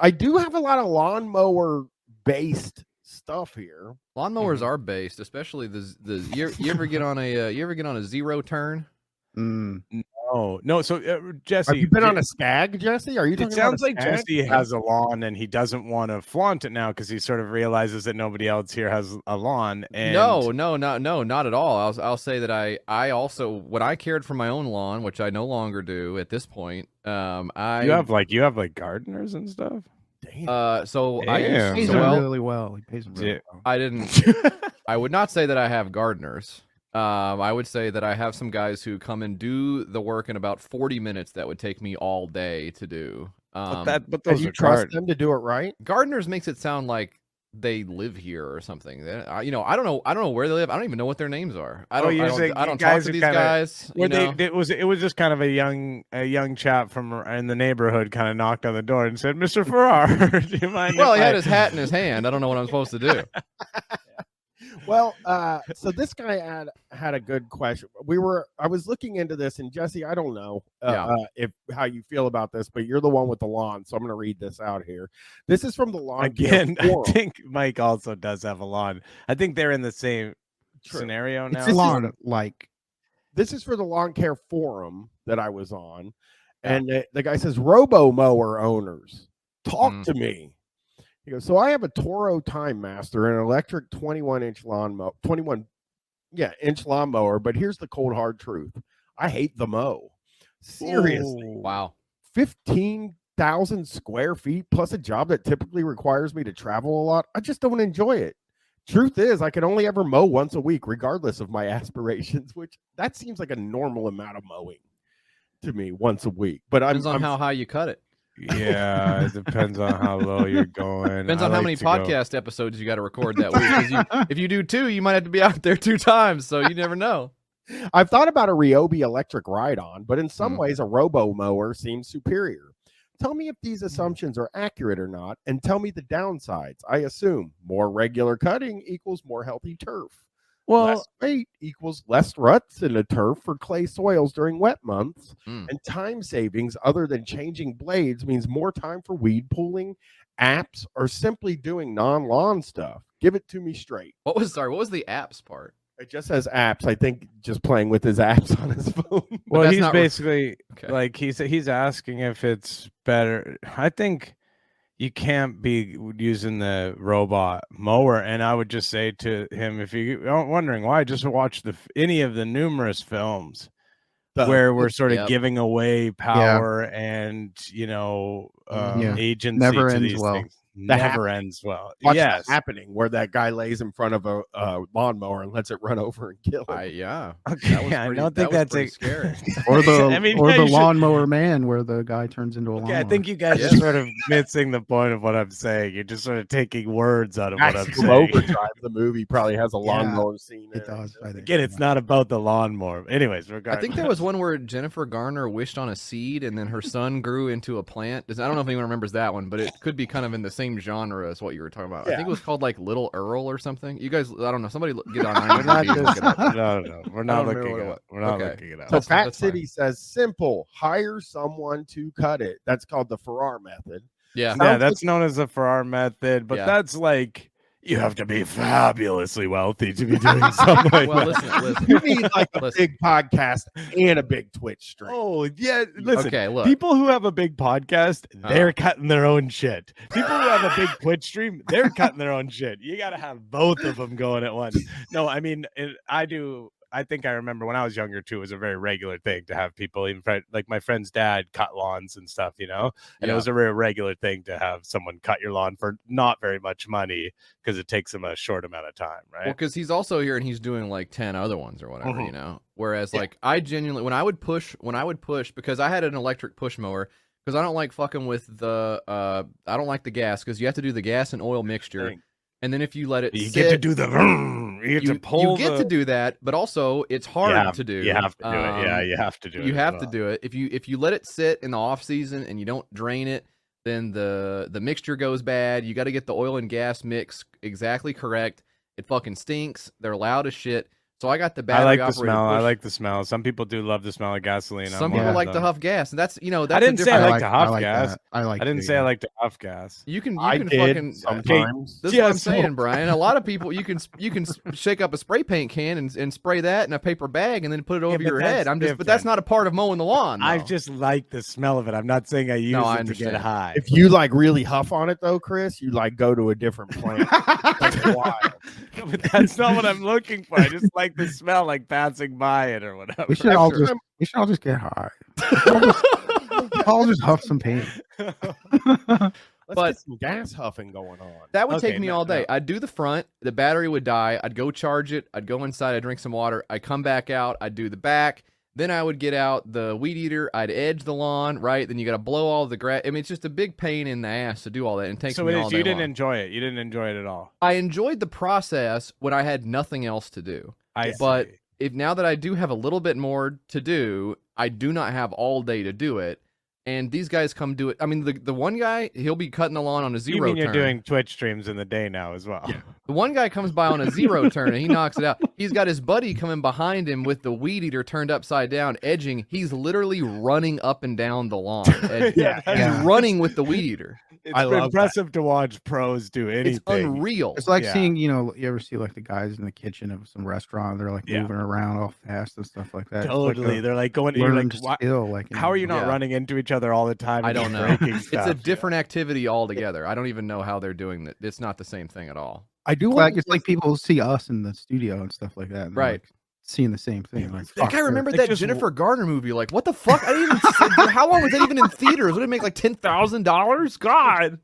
I do have a lot of lawnmower based stuff here. Lawnmowers are based, especially you ever get on a zero turn? No. So Jesse, Have you been on a Skag, Jesse? Are you talking it sounds about a like Skag? Jesse has a lawn and he doesn't want to flaunt it now because he sort of realizes that nobody else here has a lawn. And No, not at all. I'll say that I also, when I cared for my own lawn, which I no longer do at this point, you have like gardeners and stuff. So Damn. I used He pays to, him well, really well. He pays him really well. I didn't. I would not say that I have gardeners. I would say that I have some guys who come and do the work in about 40 minutes that would take me all day to do. But And those you are trust them to do it right? Gardeners makes it sound like they live here or something. I don't know where they live. I don't even know what their names are. I don't talk to these guys. It was just kind of a young chap from in the neighborhood kind of knocked on the door and said, "Mr. Farrar, do you mind?" Well, he had his hat in his hand. I don't know what I'm supposed to do. Well, so this guy had a good question. I was looking into this, and Jesse, I don't know if how you feel about this, but you're the one with the lawn, so I'm going to read this out here. This is from the lawn again. I think Mike also does have a lawn. I think they're in the same scenario now. It's lawn like. This is for the lawn care forum that I was on, and the guy says, "Robo mower owners, talk to me." He goes, so I have a Toro Time Master, an electric 21-inch lawnmower, 21-inch lawnmower, but here's the cold hard truth. I hate the mow. Seriously. Ooh, wow. 15,000 square feet plus a job that typically requires me to travel a lot. I just don't enjoy it. Truth is, I can only ever mow once a week, regardless of my aspirations, which that seems like a normal amount of mowing to me once a week. But depends on how high you cut it. Yeah, it depends on how low you're going. Depends on how many podcast episodes you got to record that week. If you do 2, you might have to be out there 2 times, so you never know. I've thought about a Ryobi electric ride-on, but in some ways a robo mower seems superior. Tell me if these assumptions are accurate or not, and tell me the downsides. I assume more regular cutting equals more healthy turf. Well, less weight equals less ruts in the turf for clay soils during wet months, and time savings other than changing blades means more time for weed pulling, apps, or simply doing non-lawn stuff. Give it to me straight. What was the apps part? It just says apps. I think just playing with his apps on his phone. Well, he's basically like he's asking if it's better. I think you can't be using the robot mower, and I would just say to him, if you're wondering why, just watch any of the numerous films where we're sort of giving away power and agency never to ends these well. things. Never ends well. Watch yes, that happening where that guy lays in front of a lawnmower and lets it run over and kill him. Yeah. Okay, I don't think that's scary. Or the lawnmower man, where the guy turns into a lawnmower. I think you guys are sort of missing the point of what I'm saying. You're just sort of taking words out of what I'm saying. Overdrive, the movie probably has a lawnmower scene. It does. I think. Again, it's not about the lawnmower. Anyways, regardless. I think there was one where Jennifer Garner wished on a seed and then her son grew into a plant. I don't know if anyone remembers that one, but it could be kind of in the same genre as what you were talking about. I think it was called like Little Earl or something. You guys, I don't know. Somebody get on. We're not looking it up. We're not looking it up. So Pat City says simple: hire someone to cut it. That's called the Farrar method. Yeah, that's known as the Farrar method, but that's like you have to be fabulously wealthy to be doing something like that. Listen. You need like a big podcast and a big Twitch stream. Oh, yeah. Listen, okay, look. People who have a big podcast, they're cutting their own shit. People who have a big Twitch stream, they're cutting their own shit. You got to have both of them going at once. No, I mean, I think I remember when I was younger too, it was a very regular thing to have people, even like my friend's dad cut lawns and stuff, and it was a very regular thing to have someone cut your lawn for not very much money because it takes them a short amount of time, right? Well, because he's also here and he's doing like 10 other ones or whatever, Whereas like I genuinely, when I would push, because I had an electric push mower, because I don't like fucking with I don't like the gas, because you have to do the gas and oil mixture. And then if you let it sit, get to do the you get to pull. You get to do that, but also it's hard to do. You have to do it. Yeah, you have to do it. You have to do it. If you let it sit in the off season and you don't drain it, then the mixture goes bad. You got to get the oil and gas mix exactly correct. It fucking stinks. They're loud as shit. So I got the I battery like the operated smell. I push. like the smell. Some people do love the smell of gasoline. Some I'm people one of like to them. huff gas, and that's that's I a didn't say I different. like to huff gas. That. I didn't say I like to huff gas. You can I fucking did sometimes. This is Yeah, what I'm so- saying, Brian. A lot of people you can shake up a spray paint can and spray that in a paper bag and then put it over but your that's head. But that's not a part of mowing the lawn. I though. just like the smell of it. I'm not saying I use No, I it to understand. get high. If you like really huff on it though, Chris, you like go to a different plant. Like wild. But that's not what I'm looking for. I just like the smell, like passing by it or whatever. we should all just get high. I'll just huff some paint. Let's But- get some gas huffing going on. That would Okay, take me no, all day. no. I'd do the front, the battery would die, I'd go charge it, I'd go inside, I'd drink some water, I'd come back out, I'd do the back, then I would get out the weed eater, I'd edge the lawn, right? Then you got to blow all the grass. I mean, it's just a big pain in the ass to do all that. And it takes So me it all is, day you didn't long. enjoy it. You didn't enjoy it at all. I enjoyed the process when I had nothing else to do. But see. if now that I do have a little bit more to do, I do not have all day to do it. And these guys come do it. I mean, the one guy, he'll be cutting the lawn on a zero you mean you're turn. doing Twitch streams in the day now as well? Yeah. The one guy comes by on a zero turn and he knocks it out. He's got his buddy coming behind him with the weed eater turned upside down, edging. He's literally running up and down the lawn. He's running with the weed eater. It's I love impressive to watch pros do anything. It's unreal. It's like Yeah. seeing, you ever see like the guys in the kitchen of some restaurant, they're like Yeah. moving around all fast and stuff like that. It's Totally. like They're like going. a You're learned like, "Why- skill. Like, how are you not Yeah. running into each other all the time? I and don't know. breaking It's stuff? a different activity altogether. I don't even know how they're doing that. It's not the same thing at all. I do Like it's like people see us in the studio and stuff like that. And they're, Right. like, seeing the same thing. Like, Like, I remember Like, that just- Jennifer Garner movie. Like, what the fuck? I didn't even. How long was that even in theaters? Would it make like $10,000? God.